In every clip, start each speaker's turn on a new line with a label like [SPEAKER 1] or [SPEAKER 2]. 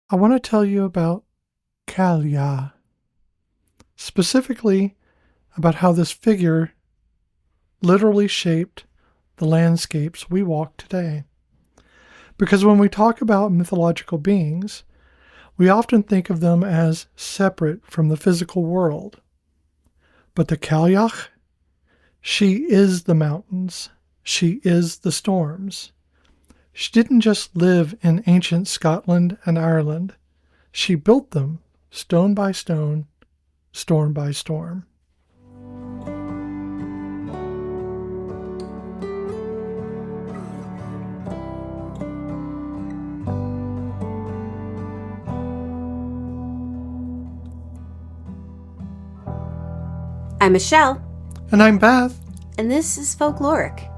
[SPEAKER 1] I want to tell you about Cailleach, specifically about how this figure literally shaped the landscapes we walk today. Because when we talk about mythological beings, we often think of them as separate from the physical world. But the Cailleach, she is the mountains. She is the storms. She didn't just live in ancient Scotland and Ireland. She built them stone by stone, storm by storm.
[SPEAKER 2] I'm Michelle.
[SPEAKER 1] And I'm Beth.
[SPEAKER 2] And this is Folkloric.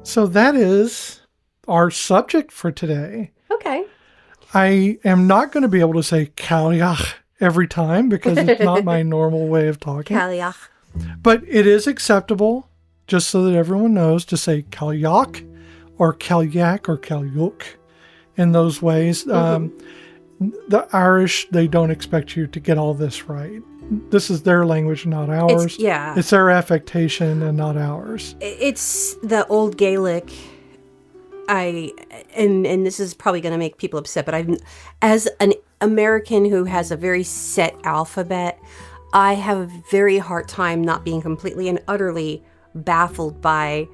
[SPEAKER 1] So that is our subject for today.
[SPEAKER 2] Okay.
[SPEAKER 1] I am not going to be able to say Cailleach every time because it's not my normal way of talking.
[SPEAKER 2] Cailleach.
[SPEAKER 1] But it is acceptable, just so that everyone knows, to say Cailleach or Cailleach or Cailleach in those ways. The Irish, they don't expect you to get all this right. This is their language, not ours. It's their affectation and not ours.
[SPEAKER 2] It's the old Gaelic. And this is probably going to make people upset, but as an American who has a very set alphabet, I have a very hard time not being completely and utterly baffled by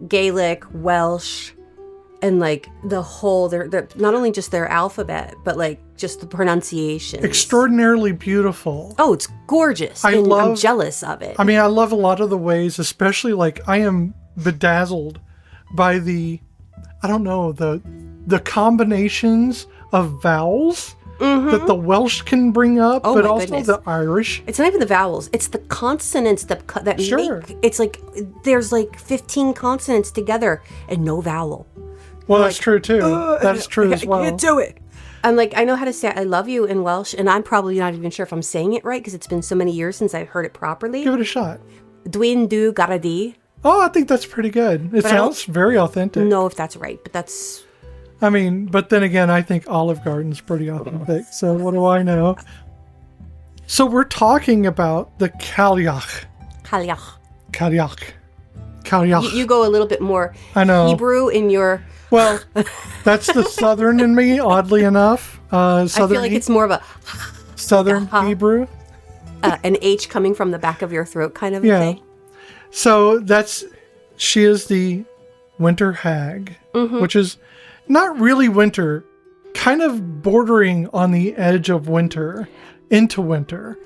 [SPEAKER 2] Gaelic, Welsh, and like the whole, they're not only just their alphabet, but like just the pronunciation.
[SPEAKER 1] Extraordinarily beautiful.
[SPEAKER 2] Oh, it's gorgeous. I'm jealous of it.
[SPEAKER 1] I mean, I love a lot of the ways, especially like I am bedazzled by the combinations of vowels that the Welsh can bring up, but also goodness. The Irish.
[SPEAKER 2] It's not even the vowels. It's the consonants that make. It's like there's like 15 consonants together and no vowel.
[SPEAKER 1] Well, that's true too. That's true as well.
[SPEAKER 2] I can't do it. I'm like, I know how to say I love you in Welsh, and I'm probably not even sure if I'm saying it right because it's been so many years since I've heard it properly.
[SPEAKER 1] Give it a shot.
[SPEAKER 2] Dwi'n du garadi.
[SPEAKER 1] Oh, I think that's pretty good. It sounds very authentic.
[SPEAKER 2] No, if that's right, but that's...
[SPEAKER 1] I mean, but then again, I think Olive Garden's pretty authentic, so what do I know? So we're talking about the Cailleach. Cailleach.
[SPEAKER 2] You go a little bit more Hebrew in your...
[SPEAKER 1] Well, that's the Southern in me, oddly enough.
[SPEAKER 2] I feel like it's more of a...
[SPEAKER 1] Southern Hebrew.
[SPEAKER 2] An H coming from the back of your throat kind of thing.
[SPEAKER 1] So she is the winter hag, which is not really winter, kind of bordering on the edge of winter, into winter,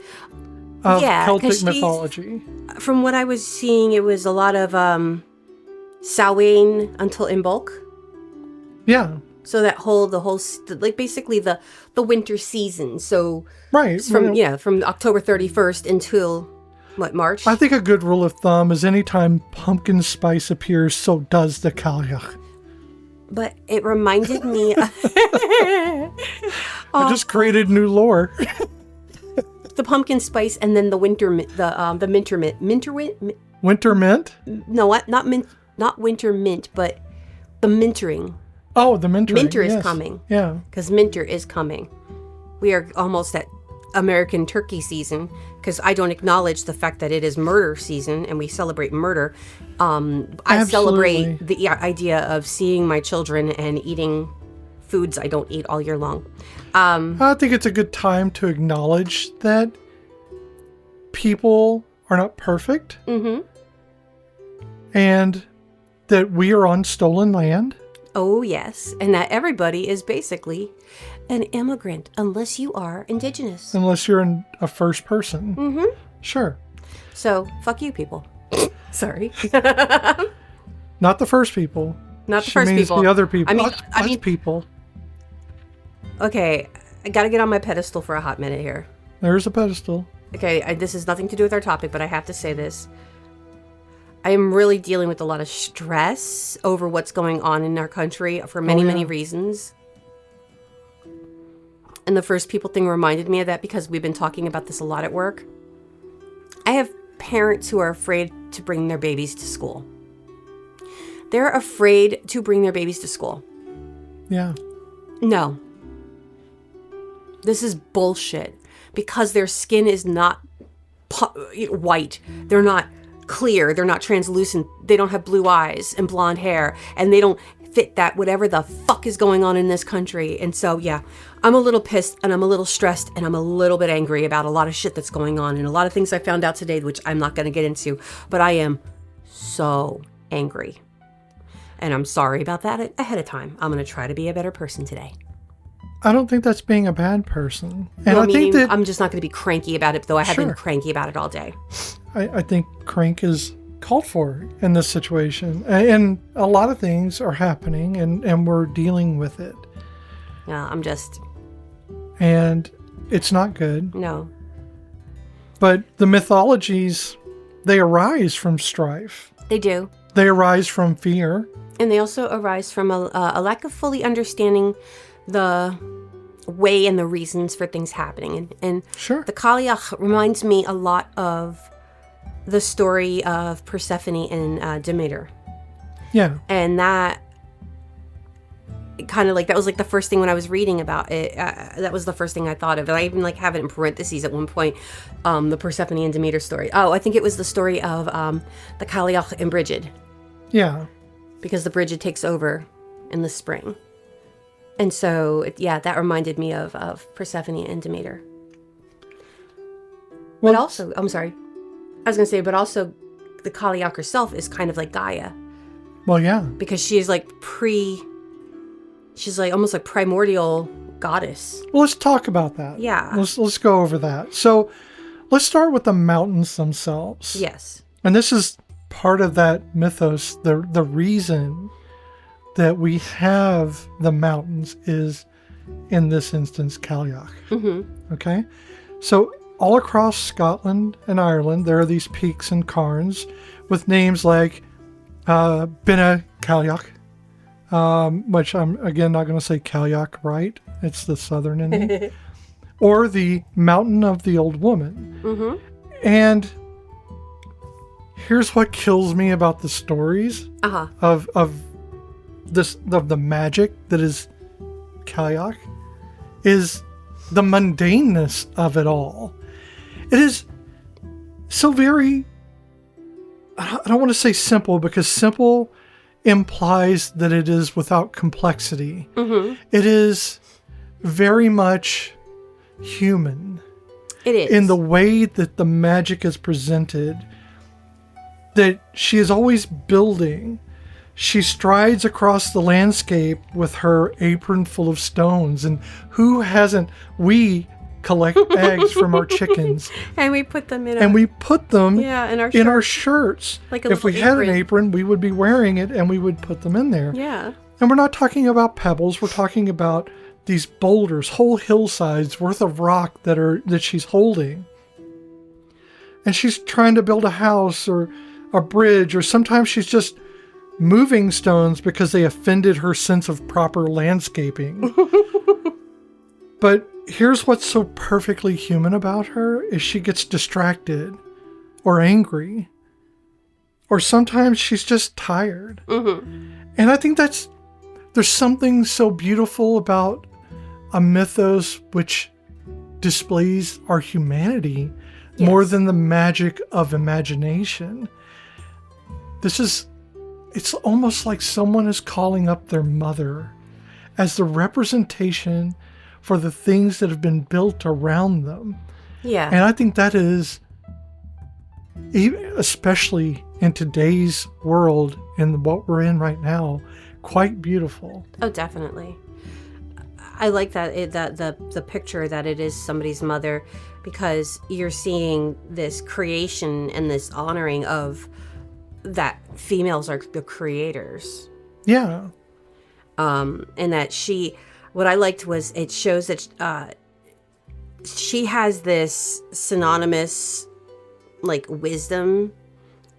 [SPEAKER 1] of Celtic mythology.
[SPEAKER 2] From what I was seeing, it was a lot of Samhain until Imbolc.
[SPEAKER 1] Yeah.
[SPEAKER 2] So that like basically the winter season. So
[SPEAKER 1] right
[SPEAKER 2] from October 31st until March.
[SPEAKER 1] I think a good rule of thumb is anytime pumpkin spice appears, so does the Cailleach.
[SPEAKER 2] But it reminded me.
[SPEAKER 1] I just created new lore.
[SPEAKER 2] The pumpkin spice and then the winter mint, the minter mint,
[SPEAKER 1] Winter mint?
[SPEAKER 2] No, what? Not mint, not winter mint, but the mintering.
[SPEAKER 1] Oh, the mintering.
[SPEAKER 2] Minter is coming.
[SPEAKER 1] Yeah,
[SPEAKER 2] because minter is coming. We are almost at American turkey season because I don't acknowledge the fact that it is murder season and we celebrate murder. I celebrate the idea of seeing my children and eating foods I don't eat all year long.
[SPEAKER 1] I think it's a good time to acknowledge that people are not perfect and that we are on stolen land.
[SPEAKER 2] Oh, yes. And that everybody is basically an immigrant, unless you are indigenous.
[SPEAKER 1] Unless you're a first person. Sure.
[SPEAKER 2] So, fuck you, people. Sorry.
[SPEAKER 1] Not the first people.
[SPEAKER 2] Not the first people.
[SPEAKER 1] The other people.
[SPEAKER 2] I mean,
[SPEAKER 1] people.
[SPEAKER 2] Okay, I gotta get on my pedestal for a hot minute here.
[SPEAKER 1] There's a pedestal.
[SPEAKER 2] Okay, this has nothing to do with our topic, but I have to say this. I am really dealing with a lot of stress over what's going on in our country for many, many reasons. And the first people thing reminded me of that because we've been talking about this a lot at work. I have parents who are afraid to bring their babies to school. They're afraid to bring their babies to school.
[SPEAKER 1] Yeah.
[SPEAKER 2] No. This is bullshit because their skin is not white. They're not clear. They're not translucent. They don't have blue eyes and blonde hair, and they don't fit that whatever the fuck is going on in this country. And so, yeah, I'm a little pissed and I'm a little stressed and I'm a little bit angry about a lot of shit that's going on and a lot of things I found out today, which I'm not going to get into, but I am so angry. And I'm sorry about that ahead of time. I'm going to try to be a better person today.
[SPEAKER 1] I don't think that's being a bad person. And
[SPEAKER 2] Well,
[SPEAKER 1] I think that
[SPEAKER 2] I'm just not going to be cranky about it, though I have been cranky about it all day.
[SPEAKER 1] I think crank is called for in this situation. And a lot of things are happening and we're dealing with it.
[SPEAKER 2] Yeah, I'm just...
[SPEAKER 1] And it's not good.
[SPEAKER 2] No.
[SPEAKER 1] But the mythologies, they arise from strife.
[SPEAKER 2] They do.
[SPEAKER 1] They arise from fear.
[SPEAKER 2] And they also arise from a lack of fully understanding the way and the reasons for things happening. And
[SPEAKER 1] Sure.
[SPEAKER 2] the Cailleach reminds me a lot of the story of Persephone and Demeter.
[SPEAKER 1] Yeah.
[SPEAKER 2] And that kind of like, that was like the first thing when I was reading about it. That was the first thing I thought of. And I even like have it in parentheses at one point, the Persephone and Demeter story. Oh, I think it was the story of the Cailleach and Brigid.
[SPEAKER 1] Yeah.
[SPEAKER 2] Because the Brigid takes over in the spring. And so, yeah, that reminded me of Persephone and Demeter.
[SPEAKER 1] Well,
[SPEAKER 2] But also, I'm sorry. I was going to say, but also the Cailleach herself is kind of like Gaia.
[SPEAKER 1] Well, yeah.
[SPEAKER 2] Because she's like she's like almost like primordial goddess.
[SPEAKER 1] Well, let's talk about that.
[SPEAKER 2] Yeah.
[SPEAKER 1] Let's go over that. So let's start with the mountains themselves.
[SPEAKER 2] Yes.
[SPEAKER 1] And this is part of that mythos. The reason that we have the mountains is, in this instance, Cailleach.
[SPEAKER 2] Mm-hmm.
[SPEAKER 1] Okay? So all across Scotland and Ireland, there are these peaks and cairns with names like Binna Cailleach, which I'm, again, not going to say Cailleach right. It's the southern ending. Or the Mountain of the Old Woman.
[SPEAKER 2] Mm-hmm.
[SPEAKER 1] And here's what kills me about the stories of the magic that is Cailleach is the mundaneness of it all. It is so very, I don't want to say simple, because simple implies that it is without complexity.
[SPEAKER 2] Mm-hmm.
[SPEAKER 1] It is very much human.
[SPEAKER 2] It is.
[SPEAKER 1] In the way that the magic is presented, that she is always building. She strides across the landscape with her apron full of stones. And who hasn't? We collect eggs from our chickens.
[SPEAKER 2] And we put them in
[SPEAKER 1] in our shirts.
[SPEAKER 2] Like a
[SPEAKER 1] if we
[SPEAKER 2] little
[SPEAKER 1] had an
[SPEAKER 2] apron.
[SPEAKER 1] apron, we would be wearing it and we would put them in there.
[SPEAKER 2] Yeah.
[SPEAKER 1] And we're not talking about pebbles. We're talking about these boulders, whole hillsides worth of rock that she's holding. And she's trying to build a house or a bridge, or sometimes she's just moving stones because they offended her sense of proper landscaping. But here's what's so perfectly human about her is she gets distracted or angry, or sometimes she's just tired.
[SPEAKER 2] Mm-hmm.
[SPEAKER 1] And I think there's something so beautiful about a mythos which displays our humanity more than the magic of imagination. It's almost like someone is calling up their mother as the representation for the things that have been built around them.
[SPEAKER 2] Yeah.
[SPEAKER 1] And I think that is, especially in today's world and what we're in right now, quite beautiful.
[SPEAKER 2] Oh, definitely. I like that the picture that it is somebody's mother, because you're seeing this creation and this honoring of that females are the creators.
[SPEAKER 1] Yeah.
[SPEAKER 2] And that what I liked was it shows that she has this synonymous like wisdom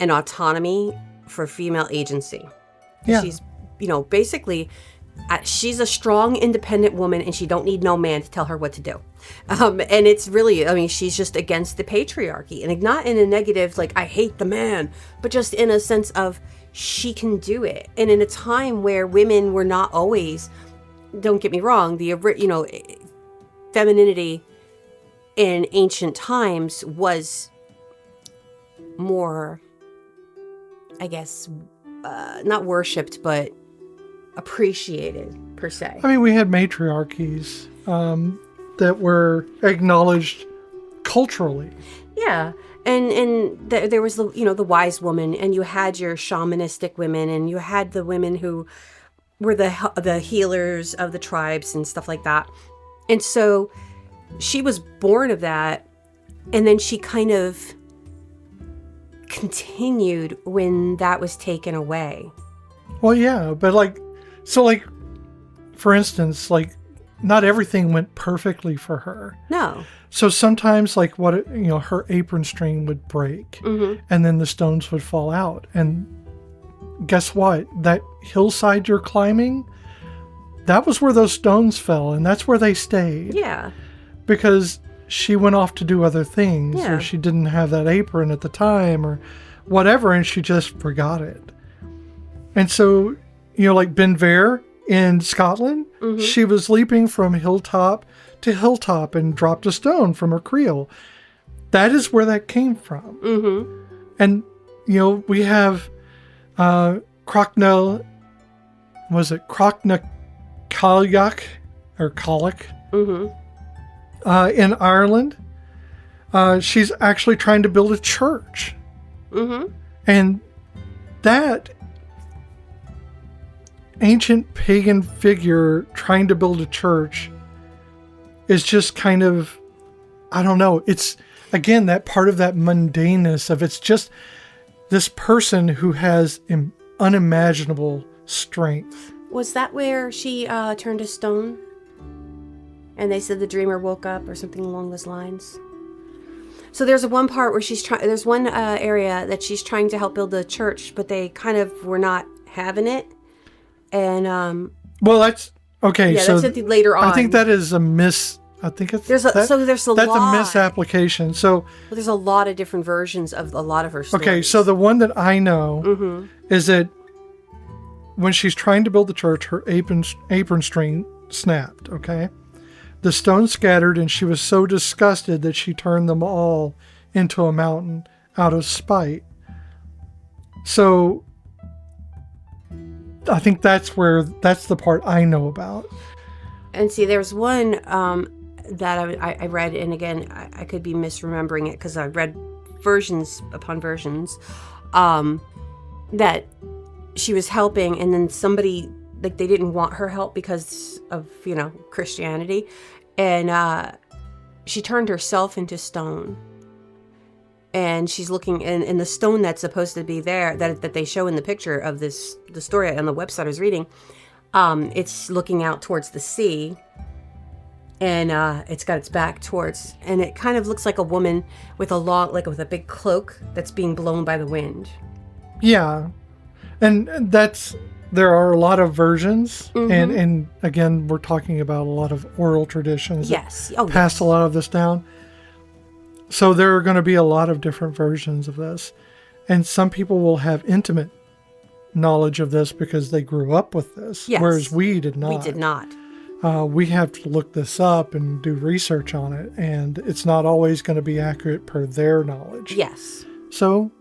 [SPEAKER 2] and autonomy for female agency.
[SPEAKER 1] Yeah.
[SPEAKER 2] She's, basically, she's a strong, independent woman, and she don't need no man to tell her what to do. And it's really, she's just against the patriarchy, and not in a negative, like, I hate the man, but just in a sense of she can do it. And in a time where women were not always, don't get me wrong, femininity in ancient times was more, I guess, not worshipped, but appreciated, per se.
[SPEAKER 1] I mean, we had matriarchies that were acknowledged culturally.
[SPEAKER 2] Yeah. And there was the wise woman, and you had your shamanistic women, and you had the women who were the healers of the tribes and stuff like that. And so she was born of that, and then she kind of continued when that was taken away.
[SPEAKER 1] Well, yeah, but for instance, not everything went perfectly for her.
[SPEAKER 2] No.
[SPEAKER 1] So sometimes, her apron string would break, and then the stones would fall out. And guess what? That hillside you're climbing, that was where those stones fell, and that's where they stayed.
[SPEAKER 2] Yeah.
[SPEAKER 1] Because she went off to do other things, or she didn't have that apron at the time, or whatever, and she just forgot it. And so, like Benver in Scotland, she was leaping from hilltop to hilltop and dropped a stone from her creel. That is where that came from. And, we have Cailleach or Cailleach in Ireland. She's actually trying to build a church. And that ancient pagan figure trying to build a church is just kind of, I don't know. It's, again, that part of that mundaneness of it's just this person who has unimaginable strength.
[SPEAKER 2] Was that where she turned to stone? And they said the dreamer woke up or something along those lines? So there's one part where there's one area that she's trying to help build the church, but they kind of were not having it. And
[SPEAKER 1] well, that's okay.
[SPEAKER 2] Yeah,
[SPEAKER 1] so
[SPEAKER 2] that's later on.
[SPEAKER 1] I think that is a miss. I think it's
[SPEAKER 2] there's a
[SPEAKER 1] that's a misapplication. So
[SPEAKER 2] there's a lot of different versions of a lot of her stories.
[SPEAKER 1] Okay, so the one that I know is that when she's trying to build the church, her apron string snapped. Okay, the stones scattered, and she was so disgusted that she turned them all into a mountain out of spite. So I think that's the part I know about.
[SPEAKER 2] And see, there's one that I read, and again, I could be misremembering it because I read versions upon versions, that she was helping, and then somebody, they didn't want her help because of, Christianity, and she turned herself into stone. And she's looking, in the stone that's supposed to be there, that they show in the picture of the story on the website I was reading, it's looking out towards the sea, and it's got its back towards, and it kind of looks like a woman with with a big cloak that's being blown by the wind.
[SPEAKER 1] Yeah, and there are a lot of versions, and again, we're talking about a lot of oral traditions.
[SPEAKER 2] Yes,
[SPEAKER 1] passed a lot of this down. So there are going to be a lot of different versions of this. And some people will have intimate knowledge of this because they grew up with this, whereas we did not.
[SPEAKER 2] We did not.
[SPEAKER 1] We have to look this up and do research on it, and it's not always going to be accurate per their knowledge.
[SPEAKER 2] Yes.
[SPEAKER 1] So,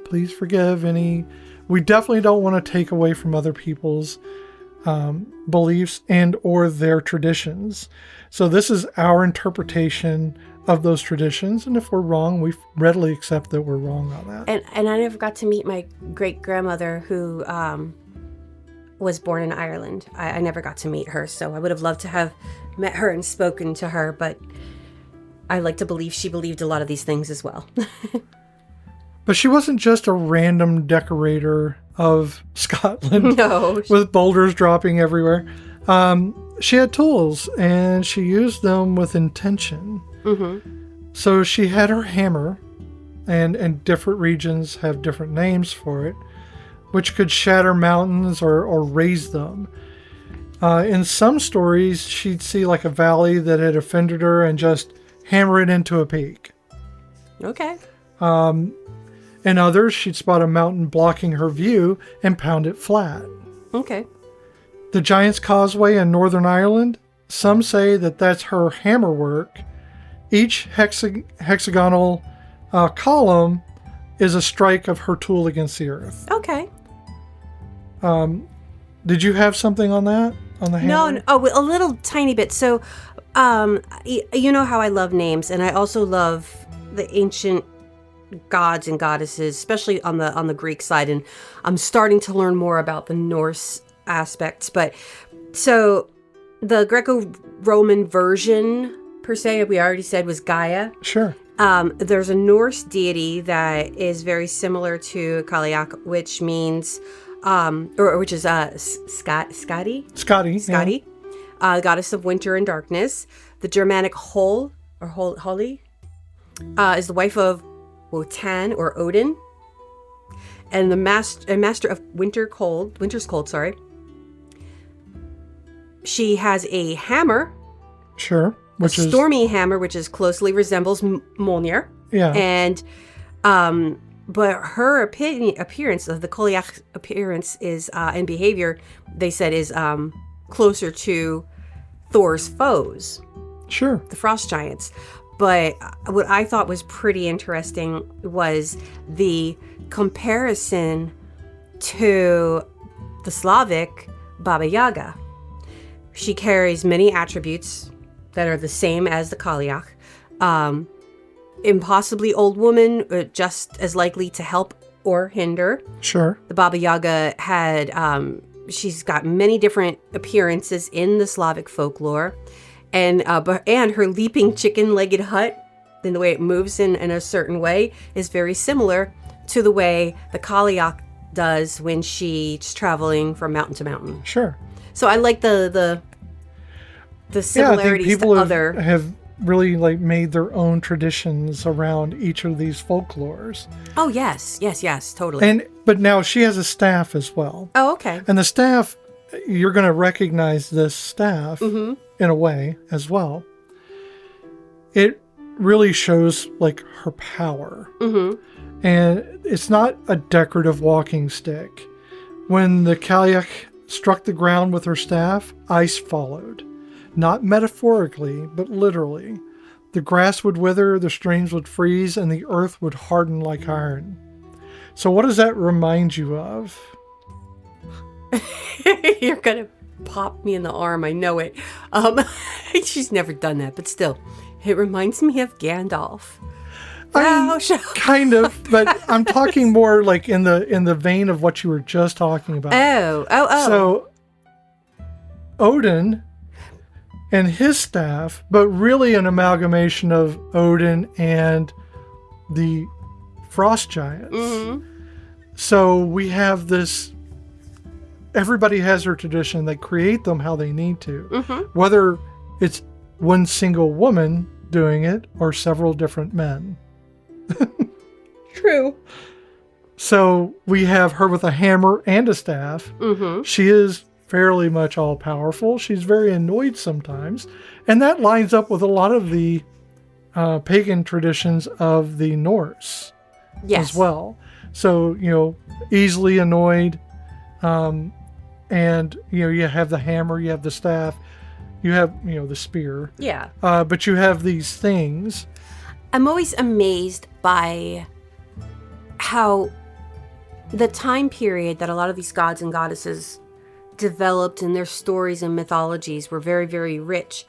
[SPEAKER 1] please forgive any. We definitely don't want to take away from other people's beliefs and or their traditions. So this is our interpretation of those traditions, and if we're wrong, we readily accept that we're wrong on that.
[SPEAKER 2] And I never got to meet my great-grandmother who was born in Ireland. I never got to meet her, so I would have loved to have met her and spoken to her, but I like to believe she believed a lot of these things as well.
[SPEAKER 1] But she wasn't just a random decorator of Scotland.
[SPEAKER 2] No.
[SPEAKER 1] With boulders dropping everywhere. She had tools, and she used them with intention. So she had her hammer, and different regions have different names for it, which could shatter mountains or raise them. In some stories, she'd see like a valley that had offended her and just hammer it into a peak.
[SPEAKER 2] Okay.
[SPEAKER 1] In others, she'd spot a mountain blocking her view and pound it flat.
[SPEAKER 2] Okay.
[SPEAKER 1] The Giant's Causeway in Northern Ireland, some say that that's her hammer work. Each hexagonal column is a strike of her tool against the earth.
[SPEAKER 2] Okay.
[SPEAKER 1] Did you have something on that? On the hammer?
[SPEAKER 2] No, a little tiny bit. So, you know how I love names, and I also love the ancient gods and goddesses, especially on the Greek side. And I'm starting to learn more about the Norse aspects. But so the Greco-Roman version, per se, we already said was Gaia.
[SPEAKER 1] Sure.
[SPEAKER 2] There's a Norse deity that is very similar to Cailleach, which means, which is Skadi.
[SPEAKER 1] Skadi.
[SPEAKER 2] Yeah. Goddess of winter and darkness. The Germanic Holly is the wife of Wotan or Odin, and the master of winter's cold. Sorry. She has a hammer.
[SPEAKER 1] Sure. Which is
[SPEAKER 2] stormy hammer, which closely resembles Mjolnir.
[SPEAKER 1] Yeah.
[SPEAKER 2] And, but her appearance of the Cailleach appearance is and behavior, they said, is closer to Thor's foes.
[SPEAKER 1] Sure.
[SPEAKER 2] The frost giants. But what I thought was pretty interesting was the comparison to the Slavic Baba Yaga. She carries many attributes that are the same as the Cailleach. Impossibly old woman, just as likely to help or hinder.
[SPEAKER 1] Sure.
[SPEAKER 2] The Baba Yaga had, she's got many different appearances in the Slavic folklore. And her leaping chicken-legged hut, and the way it moves in a certain way, is very similar to the way the Cailleach does when she's traveling from mountain to mountain.
[SPEAKER 1] Sure.
[SPEAKER 2] So I like the similarities
[SPEAKER 1] people
[SPEAKER 2] to other.
[SPEAKER 1] have really like made their own traditions around each of these folklores.
[SPEAKER 2] Oh yes, totally.
[SPEAKER 1] But now she has a staff as well.
[SPEAKER 2] Oh, okay.
[SPEAKER 1] And the staff, you're going to recognize this staff
[SPEAKER 2] Mm-hmm.
[SPEAKER 1] in a way as well. It really shows like her power.
[SPEAKER 2] Mm-hmm.
[SPEAKER 1] And it's not a decorative walking stick. When the Cailleach struck the ground with her staff, ice followed. Not metaphorically, but literally. The grass would wither, the streams would freeze, and the earth would harden like iron. So what does that remind you of?
[SPEAKER 2] You're going to pop me in the arm, I know it. She's never done that, but still. It reminds me of Gandalf.
[SPEAKER 1] Kind of, but I'm talking more like in the vein of what you were just talking about.
[SPEAKER 2] Oh.
[SPEAKER 1] So Odin and his staff, but really an amalgamation of Odin and the frost giants.
[SPEAKER 2] Mm-hmm.
[SPEAKER 1] So we have this, everybody has their tradition. They create them how they need to.
[SPEAKER 2] Mm-hmm.
[SPEAKER 1] Whether it's one single woman doing it or several different men.
[SPEAKER 2] True.
[SPEAKER 1] So we have her with a hammer and a staff.
[SPEAKER 2] Mm-hmm.
[SPEAKER 1] She is fairly much all powerful. She's very annoyed sometimes. And that lines up with a lot of the pagan traditions of the Norse as well. So, easily annoyed. And, you have the hammer, you have the staff, you have, the spear.
[SPEAKER 2] Yeah.
[SPEAKER 1] But you have these things.
[SPEAKER 2] I'm always amazed by how the time period that a lot of these gods and goddesses developed in their stories and mythologies were very, very rich,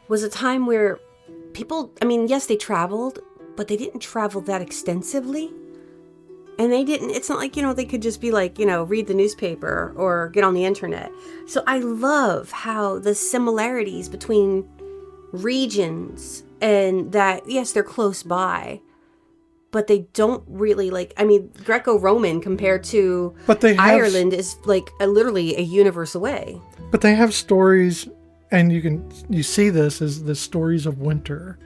[SPEAKER 2] was a time where people, yes, they traveled, but they didn't travel that extensively. And it's not like, they could just be like, read the newspaper or get on the internet. So I love how the similarities between regions and that, yes, they're close by, but they don't really Greco-Roman compared to Ireland is like literally a universe away.
[SPEAKER 1] But they have stories and you see this as the stories of winter,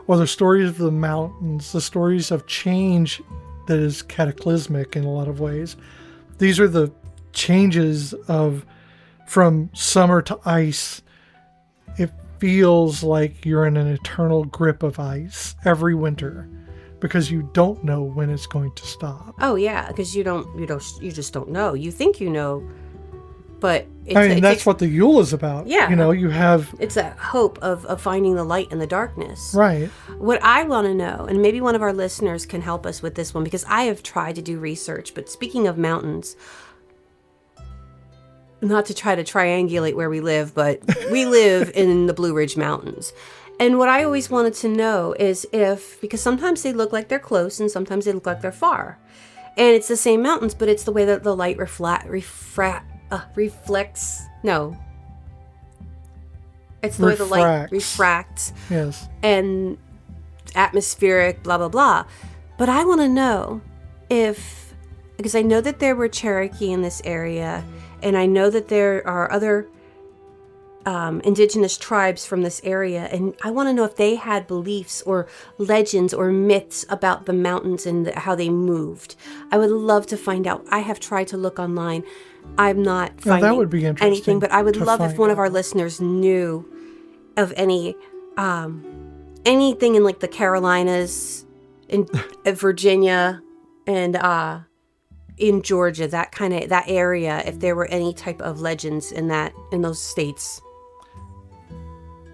[SPEAKER 1] or the stories of the mountains, the stories of change that is cataclysmic in a lot of ways. These are the changes from summer to ice. It feels like you're in an eternal grip of ice every winter because you don't know when it's going to stop.
[SPEAKER 2] Oh yeah, because you just don't know. You think you know, but
[SPEAKER 1] that's what the Yule is about.
[SPEAKER 2] Yeah,
[SPEAKER 1] you have
[SPEAKER 2] it's a hope of finding the light in the darkness.
[SPEAKER 1] Right.
[SPEAKER 2] What I want to know, and maybe one of our listeners can help us with this one, because I have tried to do research. But speaking of mountains, not to try to triangulate where we live, but we live in the Blue Ridge Mountains. And what I always wanted to know is because sometimes they look like they're close and sometimes they look like they're far. And it's the same mountains, but it's the way that the light reflects. No. It's the way the light refracts.
[SPEAKER 1] Yes.
[SPEAKER 2] And atmospheric, blah, blah, blah. But I want to know because I know that there were Cherokee in this area, and I know that there are other indigenous tribes from this area, and I want to know if they had beliefs or legends or myths about the mountains and how they moved. I would love to find out. I have tried to look online. I'm not finding
[SPEAKER 1] that would be interesting
[SPEAKER 2] anything, but I would love if one of our
[SPEAKER 1] out.
[SPEAKER 2] Listeners knew of any anything in like the Carolinas, in Virginia, and in Georgia, that area, if there were any type of legends in those states.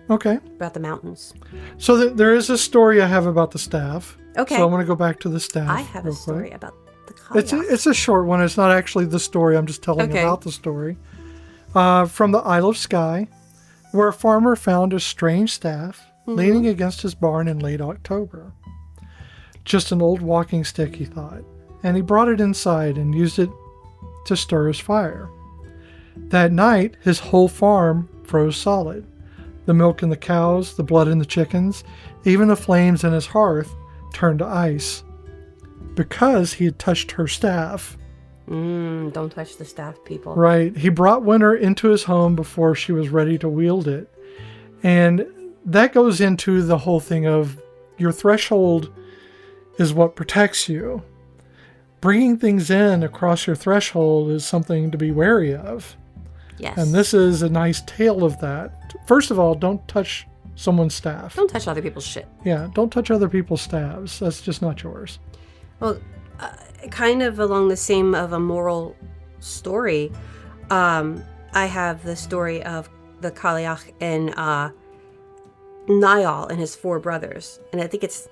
[SPEAKER 1] Okay.
[SPEAKER 2] About the mountains.
[SPEAKER 1] So there is a story I have about the staff.
[SPEAKER 2] Okay.
[SPEAKER 1] So I'm going to go back to the staff.
[SPEAKER 2] I have a story about the Cailleach.
[SPEAKER 1] It's a short one. It's not actually the story. I'm just telling about the story. From the Isle of Skye, where a farmer found a strange staff leaning against his barn in late October. Just an old walking stick, he thought, and he brought it inside and used it to stir his fire. That night, his whole farm froze solid. The milk in the cows, the blood in the chickens, even the flames in his hearth turned to ice. Because he had touched her staff.
[SPEAKER 2] Don't touch the staff, people.
[SPEAKER 1] Right. He brought winter into his home before she was ready to wield it. And that goes into the whole thing of your threshold is what protects you. Bringing things in across your threshold is something to be wary of.
[SPEAKER 2] Yes.
[SPEAKER 1] And this is a nice tale of that. First of all, don't touch someone's staff.
[SPEAKER 2] Don't touch other people's shit.
[SPEAKER 1] Yeah, don't touch other people's staves. That's just not yours.
[SPEAKER 2] Well, kind of along the same of a moral story, I have the story of the Cailleach and Niall and his 4 brothers. And I think it's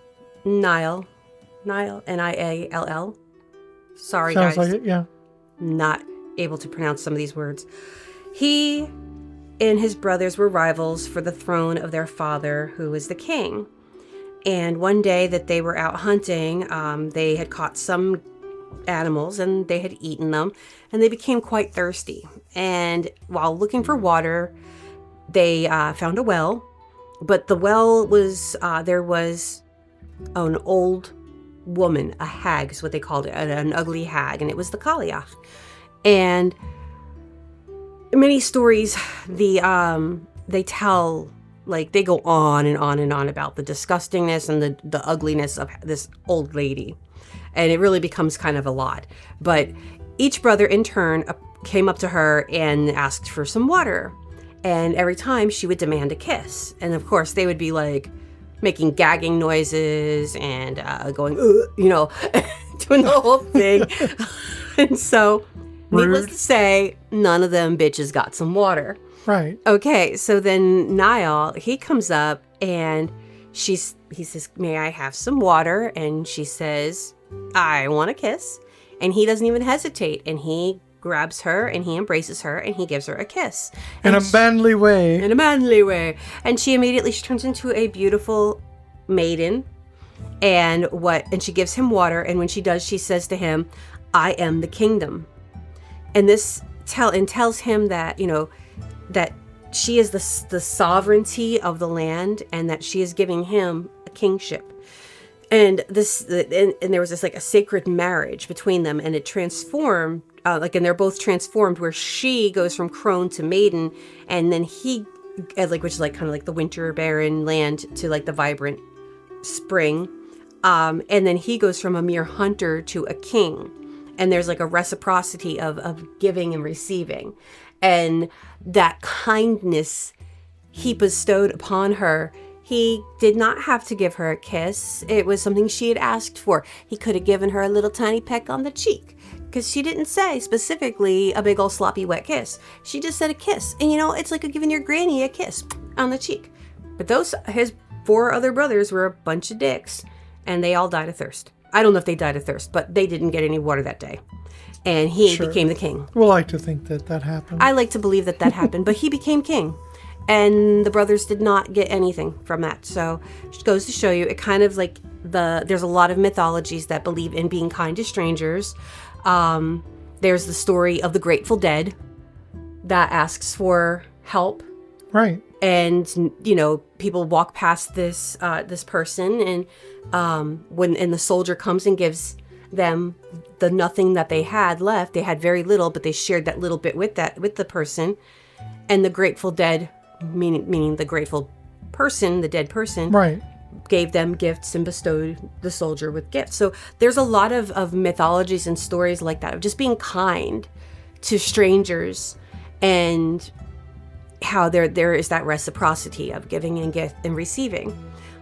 [SPEAKER 2] Niall, Niall. Sorry,
[SPEAKER 1] Sounds
[SPEAKER 2] guys.
[SPEAKER 1] like it, yeah.
[SPEAKER 2] Not able to pronounce some of these words. He and his brothers were rivals for the throne of their father, who was the king. And one day that they were out hunting, they had caught some animals and they had eaten them, and they became quite thirsty. And while looking for water, they found a well. But the well was, there was an old woman, a hag is what they called it, an ugly hag, and it was the Cailleach. And many stories they tell, like, they go on and on and on about the disgustingness and the ugliness of this old lady, and it really becomes kind of a lot. But each brother in turn came up to her and asked for some water, and every time she would demand a kiss. And of course they would be like making gagging noises and going doing the whole thing. And so needless to say, none of them bitches got some water.
[SPEAKER 1] Right.
[SPEAKER 2] Okay, so then Niall, he comes up and he says, "May I have some water?" And she says, "I want a kiss." And he doesn't even hesitate, and he grabs her and he embraces her and he gives her a kiss.
[SPEAKER 1] In a manly way.
[SPEAKER 2] In a manly way. And she turns into a beautiful maiden. And she gives him water, and when she does, she says to him, "I am the kingdom." And this tells him that, that she is the sovereignty of the land, and that she is giving him a kingship. And there was this like a sacred marriage between them, and it transformed, and they're both transformed, where she goes from crone to maiden, and then he like which is like kind of like the winter barren land to like the vibrant spring. And then he goes from a mere hunter to a king. And there's like a reciprocity of giving and receiving. And that kindness he bestowed upon her, he did not have to give her a kiss. It was something she had asked for. He could have given her a little tiny peck on the cheek, because she didn't say specifically a big old sloppy wet kiss. She just said a kiss. And it's like giving your granny a kiss on the cheek. But his 4 other brothers were a bunch of dicks, and they all died of thirst. I don't know if they died of thirst, but they didn't get any water that day. And he became the king.
[SPEAKER 1] We'll like to think that happened.
[SPEAKER 2] I like to believe that happened, but he became king. And the brothers did not get anything from that. So it goes to show you, it kind of like there's a lot of mythologies that believe in being kind to strangers. There's the story of the Grateful Dead that asks for help.
[SPEAKER 1] Right.
[SPEAKER 2] And, people walk past this person, and when the soldier comes and gives them the nothing that they had left, they had very little, but they shared that little bit with the person. And the Grateful Dead, meaning the grateful person, the dead person,
[SPEAKER 1] right,
[SPEAKER 2] gave them gifts and bestowed the soldier with gifts. So there's a lot of mythologies and stories like that, of just being kind to strangers, and how there is that reciprocity of giving and gift and receiving.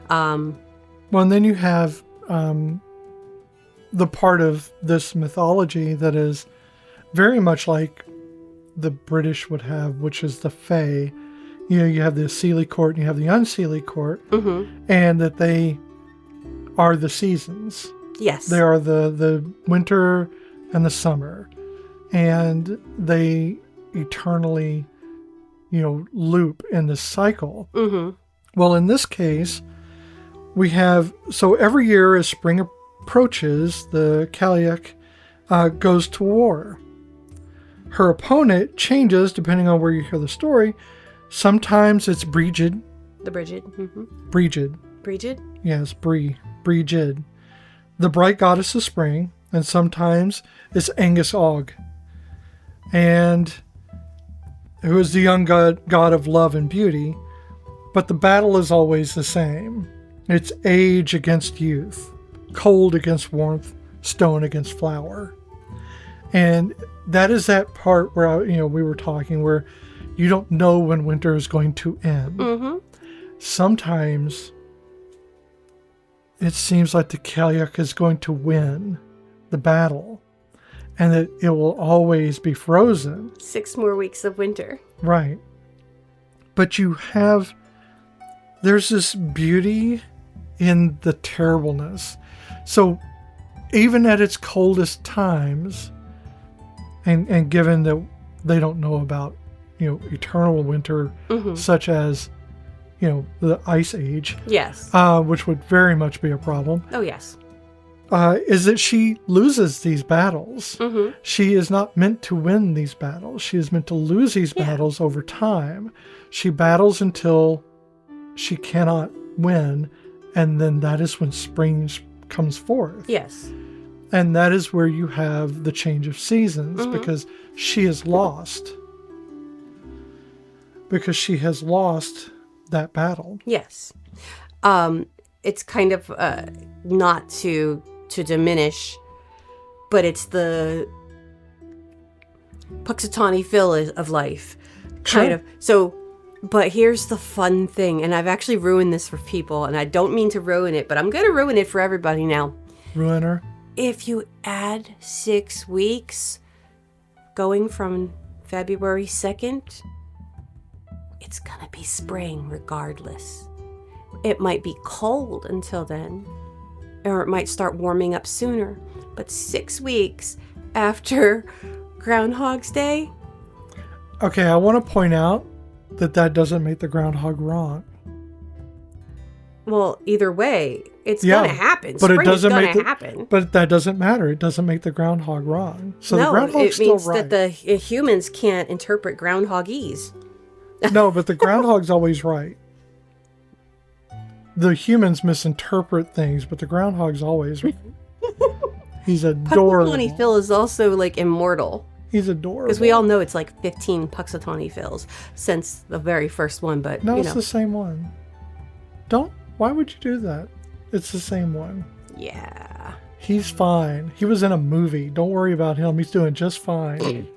[SPEAKER 1] Well, and then you have the part of this mythology that is very much like the British would have, which is the Fae. You have the Seelie Court and you have the Unseelie Court, and that they are the seasons.
[SPEAKER 2] Yes.
[SPEAKER 1] They are the winter and the summer, and they eternally loop in this cycle. Well, in this case, we have, so every year as spring approaches, the Cailleach goes to war. Her opponent changes depending on where you hear the story. Sometimes it's Brigid.
[SPEAKER 2] The Brigid.
[SPEAKER 1] Brigid.
[SPEAKER 2] Brigid?
[SPEAKER 1] Yes, Brigid. The bright goddess of spring. And sometimes it's Angus Og. And who is the young god of love and beauty. But the battle is always the same. It's age against youth, cold against warmth, stone against flower. And that is that part where we were talking, where you don't know when winter is going to end. Sometimes it seems like the Cailleach is going to win the battle, and that it will always be frozen.
[SPEAKER 2] 6 more weeks of winter.
[SPEAKER 1] Right. But there's this beauty in the terribleness. So even at its coldest times, and given that they don't know about, eternal winter, such as, the Ice Age.
[SPEAKER 2] Yes.
[SPEAKER 1] Which would very much be a problem.
[SPEAKER 2] Oh, yes.
[SPEAKER 1] Is that she loses these battles. She is not meant to win these battles. She is meant to lose these battles over time. She battles until she cannot win, and then that is when spring comes forth.
[SPEAKER 2] Yes.
[SPEAKER 1] And that is where you have the change of seasons, because she is lost. Because she has lost that battle.
[SPEAKER 2] Yes. It's kind of not to diminish, but it's the Puxatawny Phil of life. Kind of. So, but here's the fun thing, and I've actually ruined this for people, and I don't mean to ruin it, but I'm going to ruin it for everybody now.
[SPEAKER 1] Ruin her?
[SPEAKER 2] If you add 6 weeks, going from February 2nd, it's going to be spring regardless. It might be cold until then, or it might start warming up sooner, but 6 weeks after Groundhog's Day.
[SPEAKER 1] Okay, I want to point out that doesn't make the groundhog wrong.
[SPEAKER 2] Well, either way, it's going to happen.
[SPEAKER 1] But
[SPEAKER 2] Spring
[SPEAKER 1] it doesn't
[SPEAKER 2] is going to happen.
[SPEAKER 1] But that doesn't matter. It doesn't make the groundhog wrong. So
[SPEAKER 2] no,
[SPEAKER 1] the groundhog's still right.
[SPEAKER 2] It means that the humans can't interpret groundhogese.
[SPEAKER 1] No, but the groundhog's always right. The humans misinterpret things, but the groundhog's always right. He's adorable.
[SPEAKER 2] Puxatawny Phil is also like immortal.
[SPEAKER 1] He's adorable.
[SPEAKER 2] Because we all know it's like 15 Puxatawny Phils since the very first one, but
[SPEAKER 1] No,
[SPEAKER 2] you
[SPEAKER 1] it's
[SPEAKER 2] know.
[SPEAKER 1] the same one. Why would you do that? It's the same one.
[SPEAKER 2] Yeah.
[SPEAKER 1] He's fine. He was in a movie. Don't worry about him. He's doing just fine.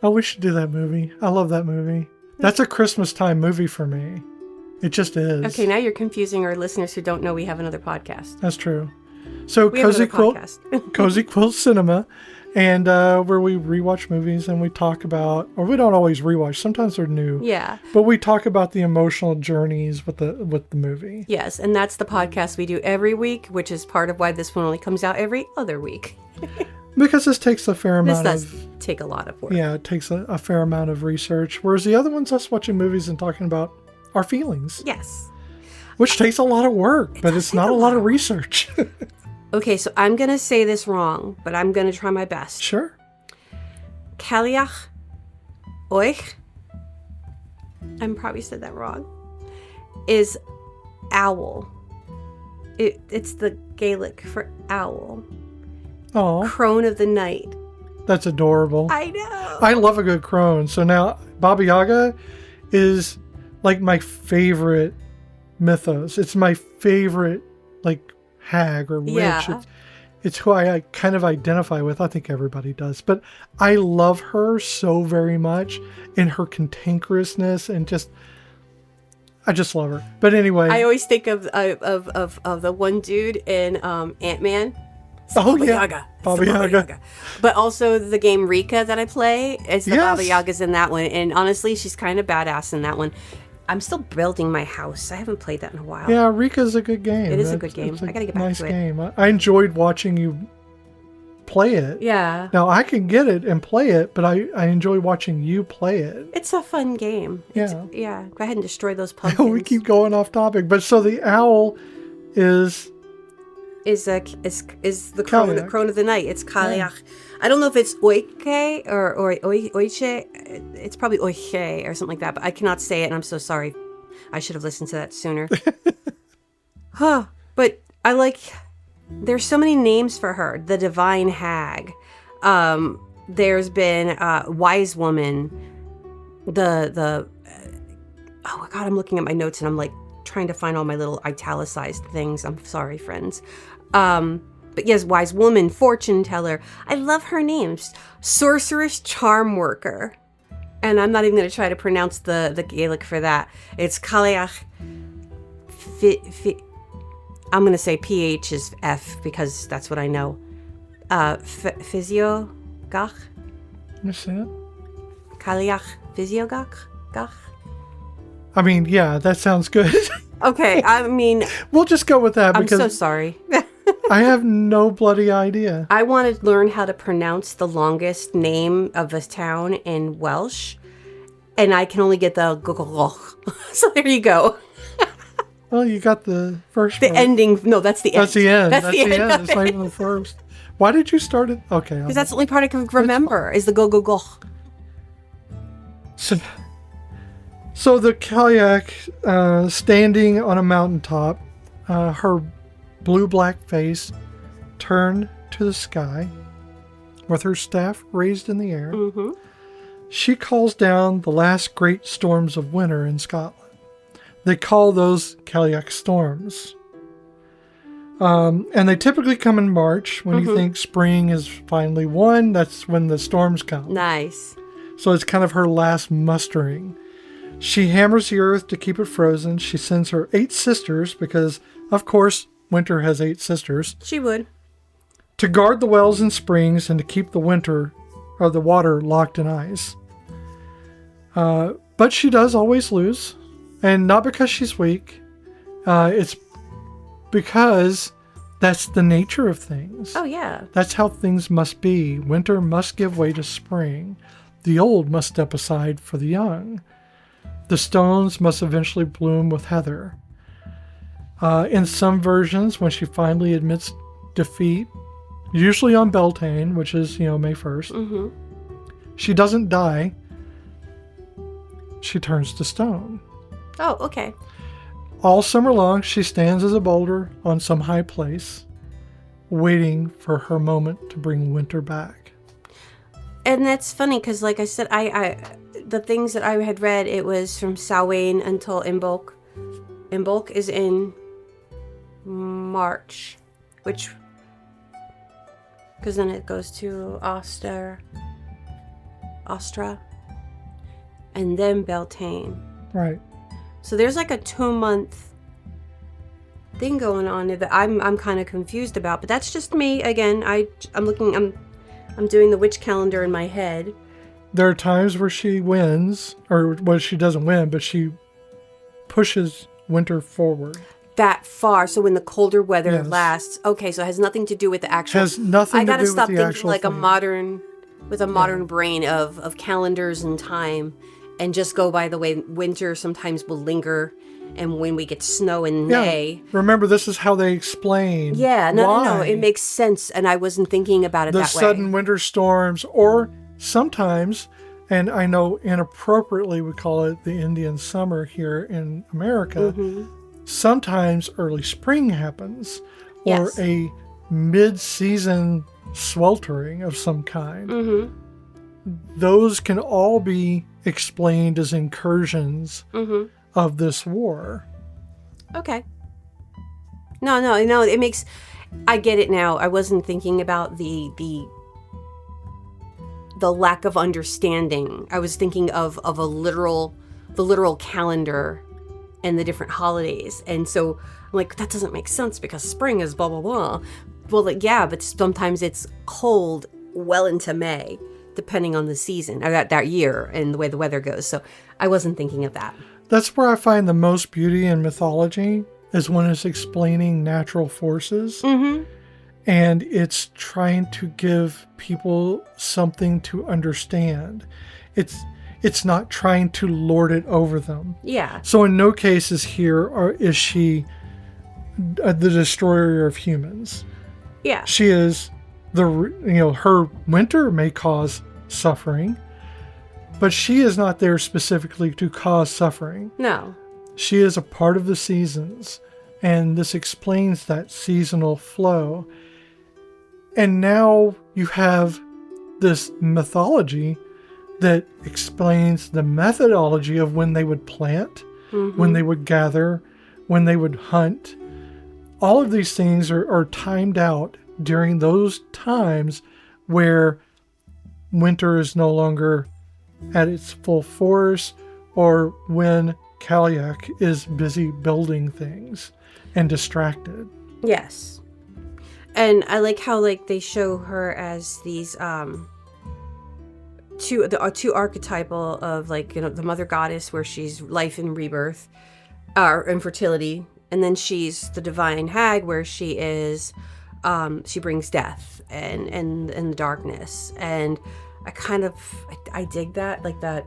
[SPEAKER 1] Oh, we should do that movie. I love that movie. That's a Christmas time movie for me. It just is.
[SPEAKER 2] Okay, now you're confusing our listeners who don't know we have another podcast.
[SPEAKER 1] That's true. So
[SPEAKER 2] We have
[SPEAKER 1] Cozy
[SPEAKER 2] another
[SPEAKER 1] Quilt,
[SPEAKER 2] podcast.
[SPEAKER 1] Cozy Quilt Cinema, and where we rewatch movies and we talk about, or we don't always rewatch. Sometimes they're new.
[SPEAKER 2] Yeah.
[SPEAKER 1] But we talk about the emotional journeys with the movie.
[SPEAKER 2] Yes, and that's the podcast we do every week, which is part of why this one only comes out every other week.
[SPEAKER 1] Because this takes a fair
[SPEAKER 2] This
[SPEAKER 1] amount
[SPEAKER 2] does
[SPEAKER 1] of
[SPEAKER 2] take a lot of work.
[SPEAKER 1] it takes a fair amount of research. Whereas the other one's us watching movies and talking about our feelings,
[SPEAKER 2] Yes.
[SPEAKER 1] which takes a lot of work, but it's not a lot of research.
[SPEAKER 2] Okay, so I'm going to say this wrong, but I'm going to try my best.
[SPEAKER 1] Sure.
[SPEAKER 2] Cailleach, euch, I probably said that wrong, is owl. It's the Gaelic for owl.
[SPEAKER 1] Oh,
[SPEAKER 2] Crone of the night.
[SPEAKER 1] that's adorable.
[SPEAKER 2] I know.
[SPEAKER 1] I love a good crone. So now Baba Yaga is like my favorite mythos. It's my favorite like hag or witch.
[SPEAKER 2] Yeah.
[SPEAKER 1] It's who I kind of identify with. I think everybody does. But I love her so very much in her cantankerousness and I just love her. But anyway.
[SPEAKER 2] I always think of the one dude in Ant-Man.
[SPEAKER 1] Oh,
[SPEAKER 2] Baba
[SPEAKER 1] yeah.
[SPEAKER 2] Yaga. It's
[SPEAKER 1] Baba
[SPEAKER 2] the
[SPEAKER 1] Yaga.
[SPEAKER 2] But also the game Rika that I play, it's the
[SPEAKER 1] Yes.
[SPEAKER 2] Baba Yaga's in that one. And honestly, she's kind of badass in that one. I'm still building my house. I haven't played that in a while.
[SPEAKER 1] Yeah, Rika's a good game.
[SPEAKER 2] It is a good game. I gotta get back
[SPEAKER 1] nice
[SPEAKER 2] to it.
[SPEAKER 1] game. I enjoyed watching you play it.
[SPEAKER 2] Yeah.
[SPEAKER 1] Now I can get it and play it, but I enjoy watching you play it.
[SPEAKER 2] It's a fun game.
[SPEAKER 1] Yeah.
[SPEAKER 2] Yeah. Go ahead and destroy those pumpkins.
[SPEAKER 1] We keep going off topic, but so the owl is
[SPEAKER 2] is the
[SPEAKER 1] Cailleach.
[SPEAKER 2] crone of the night. It's Cailleach. I don't know if it's oike or oiche. It's probably oiche or something like that, but I cannot say it, and I'm so sorry. I should have listened to that sooner. Huh. But I like. There's so many names for her. The Divine Hag. There's been Wise Woman. Oh my God! I'm looking at my notes and I'm like trying to find all my little italicized things. I'm sorry, friends. But yes, Wise Woman, Fortune Teller. I love her names. Sorceress, Charm Worker. And I'm not even going to try to pronounce the Gaelic for that. It's Cailleach. I'm going to say PH is F because that's what I know. Physiogach.
[SPEAKER 1] You see it?
[SPEAKER 2] Cailleach. Physiogach. Gach.
[SPEAKER 1] I mean, yeah, that sounds good.
[SPEAKER 2] Okay, I mean,
[SPEAKER 1] We'll just go with that
[SPEAKER 2] I'm so
[SPEAKER 1] because
[SPEAKER 2] sorry.
[SPEAKER 1] I have no bloody idea.
[SPEAKER 2] I want to learn how to pronounce the longest name of a town in Welsh, and I can only get the gogoch. So there you go.
[SPEAKER 1] Well, you got the first
[SPEAKER 2] The
[SPEAKER 1] part.
[SPEAKER 2] ending. No, that's the end.
[SPEAKER 1] That's the end.
[SPEAKER 2] That's the end.
[SPEAKER 1] It's not even the first. Why did you start it? Okay.
[SPEAKER 2] Because that's the only part I can remember is the gogoch.
[SPEAKER 1] So the Cailleach, standing on a mountaintop, her blue-black face turned to the sky, with her staff raised in the air.
[SPEAKER 2] Mm-hmm.
[SPEAKER 1] She calls down the last great storms of winter in Scotland. They call those Cailleach storms. And they typically come in March when you think spring is finally won. That's when the storms come.
[SPEAKER 2] Nice.
[SPEAKER 1] So it's kind of her last mustering. She hammers the earth to keep it frozen. She sends her 8 sisters, because, of course, winter has 8 sisters,
[SPEAKER 2] She would.
[SPEAKER 1] to guard the wells and springs and to keep the water locked in ice. But she does always lose, and not because she's weak. It's because that's the nature of things.
[SPEAKER 2] Oh, yeah.
[SPEAKER 1] That's how things must be. Winter must give way to spring. The old must step aside for the young. The stones must eventually bloom with heather. In some versions, when she finally admits defeat, usually on Beltane, which is, May 1st, she doesn't die. She turns to stone.
[SPEAKER 2] Oh, okay.
[SPEAKER 1] All summer long, she stands as a boulder on some high place. waiting for her moment to bring winter back.
[SPEAKER 2] And that's funny because, like I said, I the things that I had read, it was from Samhain until Imbolc. Imbolc is in March, which, because then it goes to Ostra, and then Beltane.
[SPEAKER 1] Right.
[SPEAKER 2] So there's like a 2-month thing going on that I'm kind of confused about. But that's just me. Again, I'm doing the witch calendar in my head.
[SPEAKER 1] There are times where she wins, or well, she doesn't win, but she pushes winter forward.
[SPEAKER 2] That far, so when the colder weather
[SPEAKER 1] Yes.
[SPEAKER 2] lasts. Okay, so it has nothing to do with the actual.
[SPEAKER 1] Has nothing
[SPEAKER 2] I gotta
[SPEAKER 1] to do
[SPEAKER 2] stop
[SPEAKER 1] with the
[SPEAKER 2] thinking
[SPEAKER 1] actual
[SPEAKER 2] like
[SPEAKER 1] thing.
[SPEAKER 2] a modern brain of calendars and time, and just go by the way winter sometimes will linger, and when we get snow in May.
[SPEAKER 1] Remember, this is how they explain.
[SPEAKER 2] Yeah, no,
[SPEAKER 1] why
[SPEAKER 2] it makes sense, and I wasn't thinking about it
[SPEAKER 1] the
[SPEAKER 2] that way.
[SPEAKER 1] sudden winter storms, or sometimes, and I know inappropriately we call it the Indian summer here in America.
[SPEAKER 2] Mm-hmm.
[SPEAKER 1] Sometimes early spring happens, or
[SPEAKER 2] Yes.
[SPEAKER 1] a mid-season sweltering of some kind.
[SPEAKER 2] Mm-hmm.
[SPEAKER 1] Those can all be explained as incursions
[SPEAKER 2] Mm-hmm.
[SPEAKER 1] of this war.
[SPEAKER 2] Okay. No, it makes. I get it now. I wasn't thinking about the lack of understanding. I was thinking of the literal calendar and the different holidays. And so I'm like, that doesn't make sense because spring is blah, blah, blah. Well, like, yeah, but sometimes it's cold well into May, depending on the season, or that year and the way the weather goes. So I wasn't thinking of that.
[SPEAKER 1] That's where I find the most beauty in mythology, is when it's explaining natural forces.
[SPEAKER 2] Mm-hmm.
[SPEAKER 1] And it's trying to give people something to understand. It's not trying to lord it over them.
[SPEAKER 2] Yeah.
[SPEAKER 1] So in no cases here is she the destroyer of humans.
[SPEAKER 2] Yeah.
[SPEAKER 1] She is her winter may cause suffering, but she is not there specifically to cause suffering.
[SPEAKER 2] No.
[SPEAKER 1] She is a part of the seasons, and this explains that seasonal flow. And now you have this mythology that explains the methodology of when they would plant,
[SPEAKER 2] Mm-hmm.
[SPEAKER 1] when they would gather, when they would hunt. All of these things are timed out during those times where winter is no longer at its full force, or when Cailleach is busy building things and distracted.
[SPEAKER 2] Yes. And I like how they show her as these two archetypal of the mother goddess, where she's life and rebirth, and fertility, and then she's the divine hag, where she is she brings death and the darkness. And I dig that, like that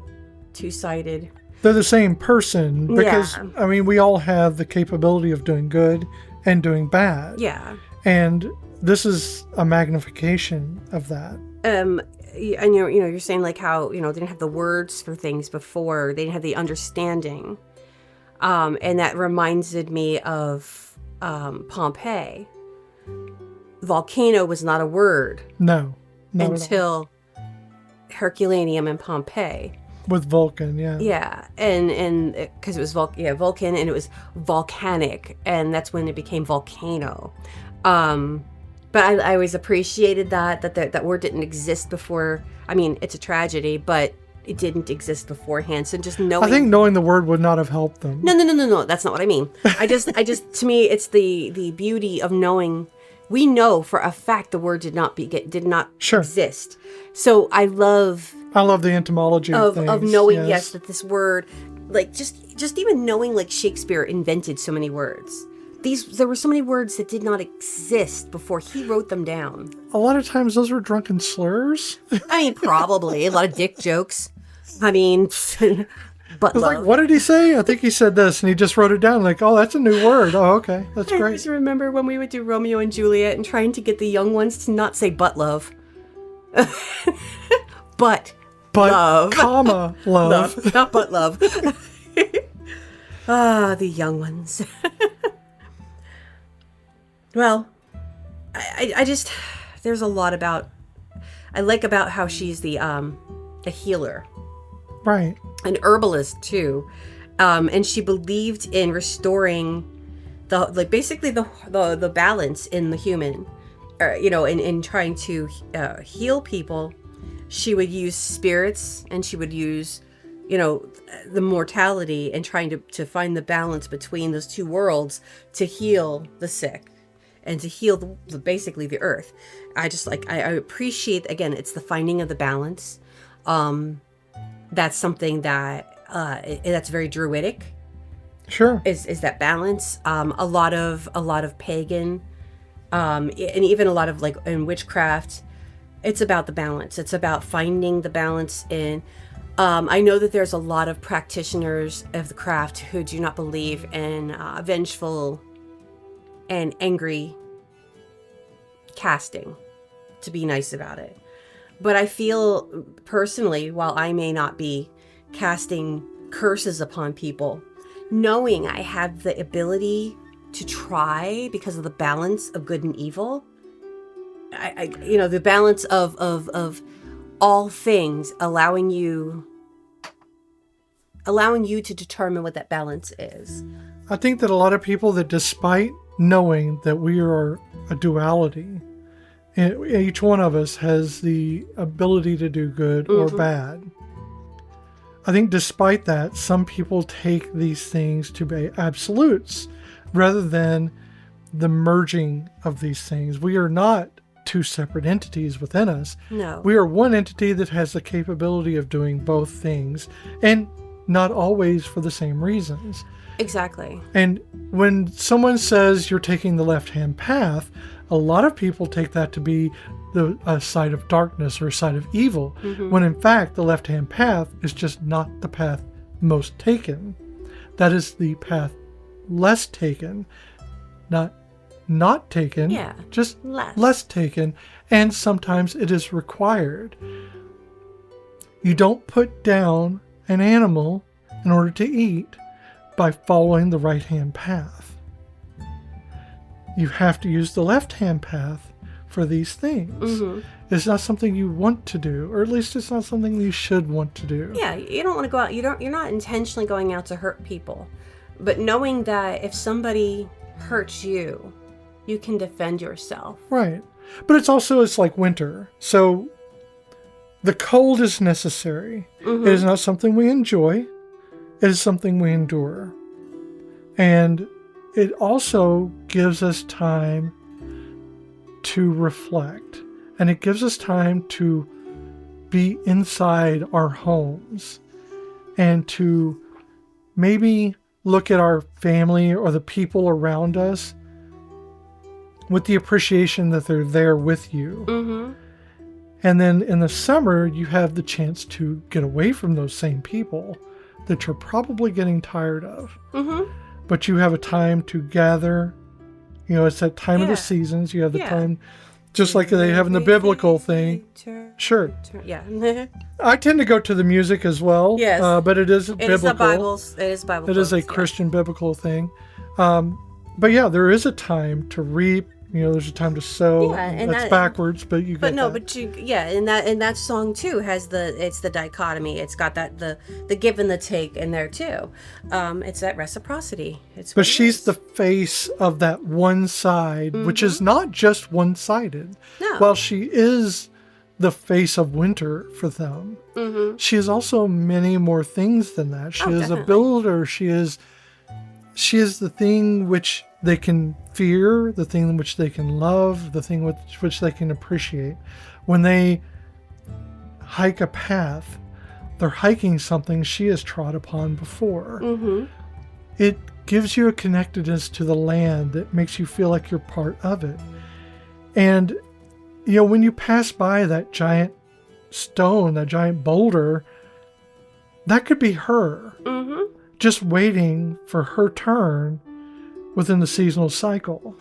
[SPEAKER 2] two-sided.
[SPEAKER 1] They're the same person, because
[SPEAKER 2] Yeah.
[SPEAKER 1] I mean, we all have the capability of doing good and doing bad.
[SPEAKER 2] Yeah.
[SPEAKER 1] And this is a magnification of that.
[SPEAKER 2] And you're saying like how they didn't have the words for things before, they didn't have the understanding, and that reminded me of Pompeii. Volcano was not a word
[SPEAKER 1] No, not at all.
[SPEAKER 2] until Herculaneum and Pompeii.
[SPEAKER 1] With Vulcan, yeah.
[SPEAKER 2] Yeah, and because it was Vulcan, and it was volcanic, and that's when it became volcano. But I always appreciated that word didn't exist before. I mean, it's a tragedy, but it didn't exist beforehand. So just knowing.
[SPEAKER 1] I think knowing the word would not have helped them.
[SPEAKER 2] No. That's not what I mean. I just to me, it's the beauty of knowing. We know for a fact the word did not
[SPEAKER 1] Sure.
[SPEAKER 2] exist. So I love
[SPEAKER 1] the entomology of things.
[SPEAKER 2] of knowing yes that this word, like just even knowing like Shakespeare invented so many words. There were so many words that did not exist before he wrote them down.
[SPEAKER 1] A lot of times those were drunken slurs.
[SPEAKER 2] I mean, probably a lot of dick jokes. I mean, but
[SPEAKER 1] It's like, what did he say? I think he said this, and he just wrote it down like, oh, that's a new word. Oh, okay. That's
[SPEAKER 2] I
[SPEAKER 1] great.
[SPEAKER 2] just remember when we would do Romeo and Juliet and trying to get the young ones to not say butt love. but love.
[SPEAKER 1] comma, love.
[SPEAKER 2] Love, not butt love. The young ones. Well, I just, there's a lot about, I like about how she's a healer,
[SPEAKER 1] Right.
[SPEAKER 2] an herbalist too. And she believed in restoring basically the balance in the human, in trying to heal people. She would use spirits, and she would use, the mortality, and trying to find the balance between those two worlds to heal the sick and to heal basically the earth. I just I appreciate, again, it's the finding of the balance. That's something that's very druidic.
[SPEAKER 1] Sure.
[SPEAKER 2] Is that balance? A lot of pagan, and even a lot of in witchcraft, it's about the balance. It's about finding the balance in. I know that there's a lot of practitioners of the craft who do not believe in vengeful and angry casting, to be nice about it. But I feel personally, while I may not be casting curses upon people, knowing I have the ability to try because of the balance of good and evil, the balance of all things, allowing you to determine what that balance is.
[SPEAKER 1] I think that a lot of people, that despite knowing that we are a duality, and each one of us has the ability to do good or bad, I think despite that, some people take these things to be absolutes rather than the merging of these things. We are not two separate entities within us.
[SPEAKER 2] No.
[SPEAKER 1] We are one entity that has the capability of doing both things, and not always for the same reasons.
[SPEAKER 2] Exactly.
[SPEAKER 1] And when someone says you're taking the left-hand path, a lot of people take that to be a side of darkness or a side of evil, when in fact the left-hand path is just not the path most taken. That is the path less taken, not taken, just less taken, and sometimes it is required. You don't put down an animal in order to eat by following the right-hand path. You have to use the left-hand path for these things. It's not something you want to do, or at least it's not something you should want to do.
[SPEAKER 2] Yeah, you don't want to go out. You're not intentionally going out to hurt people, but knowing that if somebody hurts you, you can defend yourself.
[SPEAKER 1] Right. But it's like winter. So the cold is necessary. It is not something we enjoy. It is something we endure. And it also gives us time to reflect. And it gives us time to be inside our homes and to maybe look at our family or the people around us with the appreciation that they're there with you. And then in the summer, you have the chance to get away from those same people that you're probably getting tired of. But you have a time to gather. It's that time of the seasons. You have the time, just like they have in the biblical thing. Sure.
[SPEAKER 2] Yeah.
[SPEAKER 1] I tend to go to the music as well.
[SPEAKER 2] Yes.
[SPEAKER 1] But it is biblical.
[SPEAKER 2] It is Bible.
[SPEAKER 1] It is a Christian biblical thing. But yeah, there is a time to reap. There's a time to sow.
[SPEAKER 2] And
[SPEAKER 1] that's backwards, but you.
[SPEAKER 2] But no, that. And that song too has it's the dichotomy. It's got the give and the take in there too. It's that reciprocity.
[SPEAKER 1] But she's the face of that one side, which is not just one-sided.
[SPEAKER 2] No.
[SPEAKER 1] While she is the face of winter for them, she is also many more things than that. She is definitely a builder. She is the thing which they can fear, the thing which they can love, the thing which they can appreciate. When they hike a path, they're hiking something she has trod upon before. It gives you a connectedness to the land that makes you feel like you're part of it. And, when you pass by that giant stone, that giant boulder, that could be her. Just waiting for her turn within the seasonal cycle.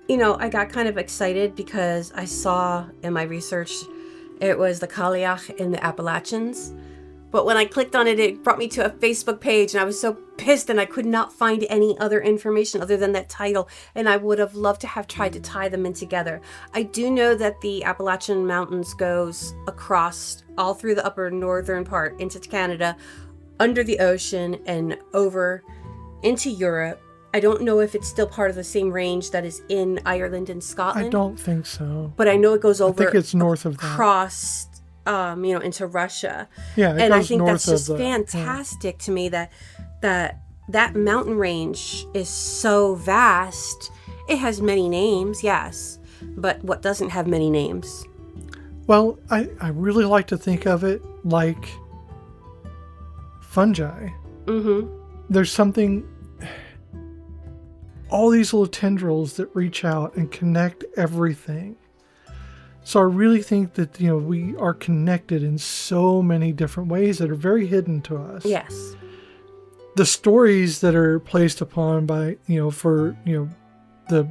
[SPEAKER 2] I got kind of excited because I saw in my research it was the Cailleach in the Appalachians, But when I clicked on it, it brought me to a Facebook page, and I was so pissed, and I could not find any other information other than that title, and I would have loved to have tried to tie them in together. I do know that the Appalachian Mountains goes across all through the upper northern part into Canada, under the ocean, and over into Europe. I don't know if it's still part of the same range that is in Ireland and Scotland.
[SPEAKER 1] I don't think so.
[SPEAKER 2] But I know it goes over.
[SPEAKER 1] I think it's north of that.
[SPEAKER 2] Across, into Russia.
[SPEAKER 1] Yeah,
[SPEAKER 2] and I think that's just fantastic to me that mountain range is so vast. It has many names, yes, but what doesn't have many names?
[SPEAKER 1] Well, I really like to think of it like fungi. Mm-hmm. There's something, all these little tendrils that reach out and connect everything. So I really think that, we are connected in so many different ways that are very hidden to us.
[SPEAKER 2] Yes.
[SPEAKER 1] The stories that are placed upon by, the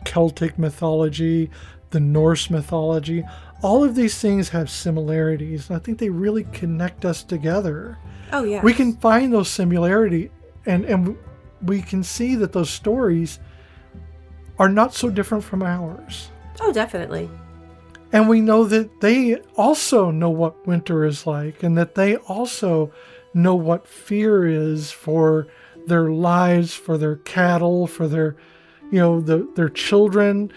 [SPEAKER 1] Celtic mythology, the Norse mythology, all of these things have similarities. I think they really connect us together.
[SPEAKER 2] Oh, yeah.
[SPEAKER 1] We can find those similarities and we can see that those stories are not so different from ours.
[SPEAKER 2] Oh, definitely.
[SPEAKER 1] And we know that they also know what winter is like, and that they also know what fear is for their lives, for their cattle, for their, their children.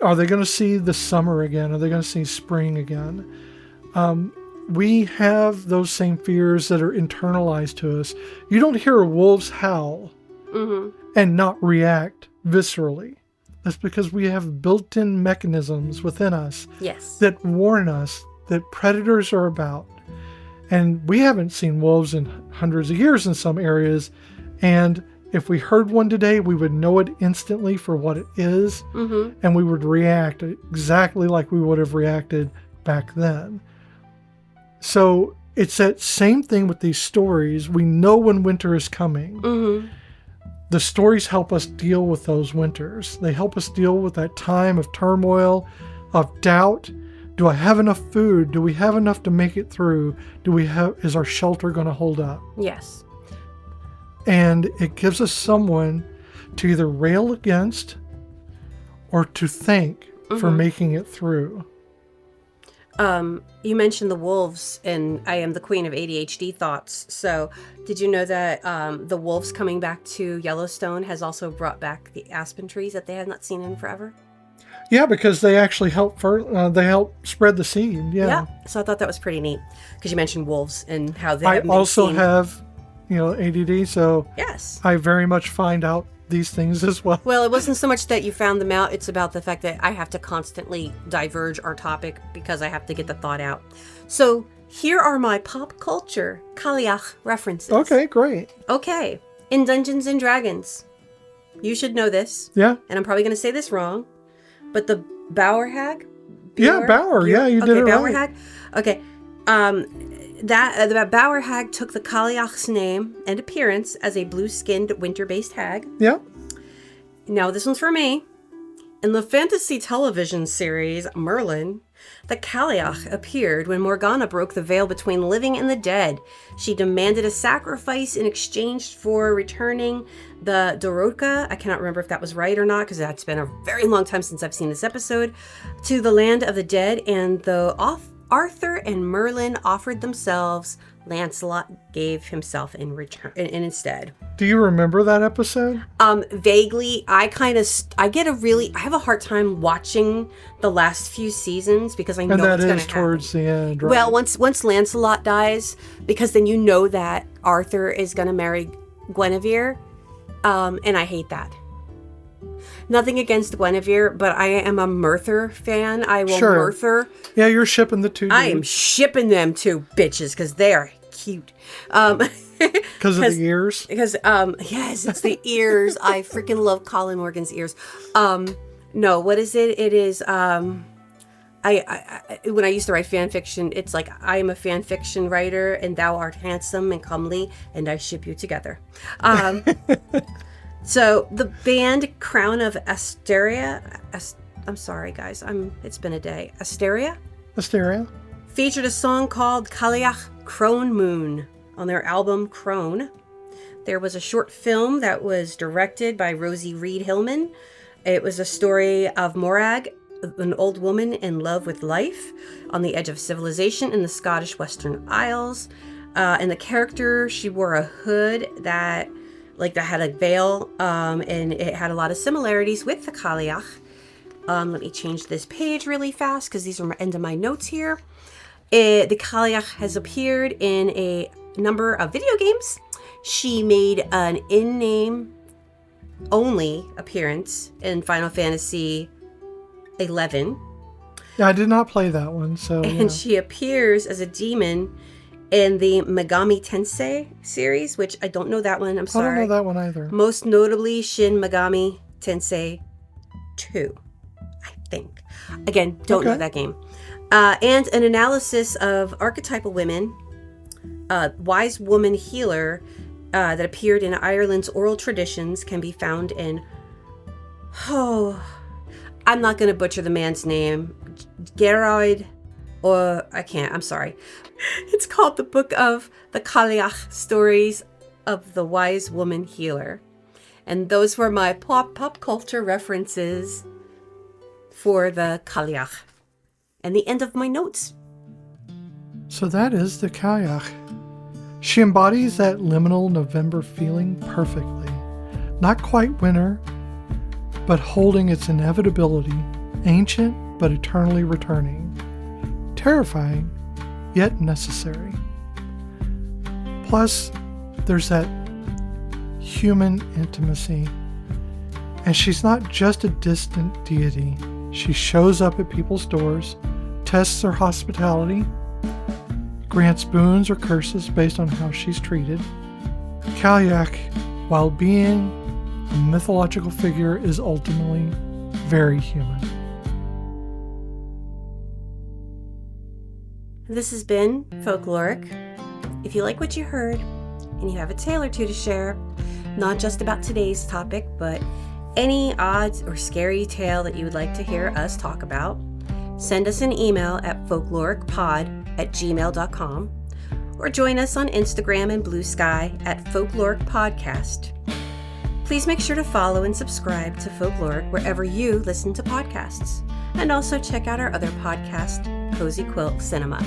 [SPEAKER 1] Are they going to see the summer again? Are they going to see spring again? We have those same fears that are internalized to us. You don't hear a wolf's howl and not react viscerally. That's because we have built-in mechanisms within us that warn us that predators are about. And we haven't seen wolves in hundreds of years in some areas. And if we heard one today, we would know it instantly for what it is. Mm-hmm. And we would react exactly like we would have reacted back then. So it's that same thing with these stories. We know when winter is coming. Mm-hmm. The stories help us deal with those winters. They help us deal with that time of turmoil, of doubt. Do I have enough food? Do we have enough to make it through? Is our shelter going to hold up?
[SPEAKER 2] Yes.
[SPEAKER 1] And it gives us someone to either rail against or to thank for making it through.
[SPEAKER 2] You mentioned the wolves, and I am the queen of ADHD thoughts. So did you know that the wolves coming back to Yellowstone has also brought back the aspen trees that they had not seen in forever?
[SPEAKER 1] Yeah, because they actually help spread the seed. Yeah.
[SPEAKER 2] So I thought that was pretty neat because you mentioned wolves and how they.
[SPEAKER 1] I also have, ADD, so
[SPEAKER 2] yes,
[SPEAKER 1] I very much find out these things as well.
[SPEAKER 2] Well, it wasn't so much that you found them out, it's about the fact that I have to constantly diverge our topic because I have to get the thought out. So here are my pop culture Cailleach references.
[SPEAKER 1] Okay, great.
[SPEAKER 2] Okay, in Dungeons and Dragons, you should know this.
[SPEAKER 1] Yeah.
[SPEAKER 2] And I'm probably going to say this wrong, but the Bower Hag?
[SPEAKER 1] Yeah, Bower. Yeah, you did it
[SPEAKER 2] Bower
[SPEAKER 1] right.
[SPEAKER 2] Hag. Okay. That Bower Hag took the Cailleach's name and appearance as a blue-skinned, winter-based hag.
[SPEAKER 1] Yeah.
[SPEAKER 2] Now, this one's for me. In the fantasy television series Merlin, the Cailleach appeared when Morgana broke the veil between living and the dead. She demanded a sacrifice in exchange for returning the Dorotka, I cannot remember if that was right or not, because that's been a very long time since I've seen this episode, to the land of the dead, and the Arthur and Merlin offered themselves. Lancelot gave himself in return, and instead.
[SPEAKER 1] Do you remember that episode?
[SPEAKER 2] Vaguely. I have a hard time watching the last few seasons because I know what's going to happen. And that is towards the end, right? Well, once Lancelot dies, because then you know that Arthur is going to marry Guinevere, and I hate that. Nothing against Guinevere, but I am a Merthyr fan. I will Merthyr.
[SPEAKER 1] Yeah, you're shipping the two dudes.
[SPEAKER 2] I am shipping them two bitches because they are cute.
[SPEAKER 1] Because of the ears?
[SPEAKER 2] Because, yes, it's the ears. I freaking love Colin Morgan's ears. No, what is it? It is, I when I used to write fan fiction, it's like, I am a fan fiction writer and thou art handsome and comely and I ship you together. So the band Crown of Asteria, I'm sorry guys, it's been a day. Asteria
[SPEAKER 1] featured
[SPEAKER 2] a song called Cailleach Crone Moon on their album Crone. There was a short film that was directed by Rosie Reed Hillman. It was a story of Morag, an old woman in love with life on the edge of civilization in the Scottish Western Isles. And the character, she wore a hood that had a veil, and it had a lot of similarities with the Cailleach. Let me change this page really fast because these are my end of my notes here. The Cailleach has appeared in a number of video games. She made an in-name only appearance in Final Fantasy 11.
[SPEAKER 1] Yeah, I did not play that one, so
[SPEAKER 2] And she appears as a demon in the Megami Tensei series, which I don't know that one. I'm sorry.
[SPEAKER 1] I don't know that one either.
[SPEAKER 2] Most notably, Shin Megami Tensei 2, I think. Again, don't know that game. And an analysis of archetypal women, wise woman healer that appeared in Ireland's oral traditions can be found in, I'm not going to butcher the man's name, Geroid, or I can't, I'm sorry. It's called the Book of the Cailleach Stories of the Wise Woman Healer. And those were my pop culture references for the Cailleach. And the end of my notes.
[SPEAKER 1] So that is the Cailleach. She embodies that liminal November feeling perfectly. Not quite winter, but holding its inevitability, ancient but eternally returning. Terrifying, yet necessary. Plus, there's that human intimacy. And she's not just a distant deity. She shows up at people's doors, tests their hospitality, grants boons or curses based on how she's treated. Cailleach, while being a mythological figure, is ultimately very human.
[SPEAKER 2] This has been Folkloric. If you like what you heard and you have a tale or two to share, not just about today's topic, but any odd or scary tale that you would like to hear us talk about, send us an email at folkloricpod@gmail.com or join us on Instagram and Blue Sky at Folkloric Podcast. Please make sure to follow and subscribe to Folkloric wherever you listen to podcasts, and also check out our other podcast, Cozy Quilt Cinema.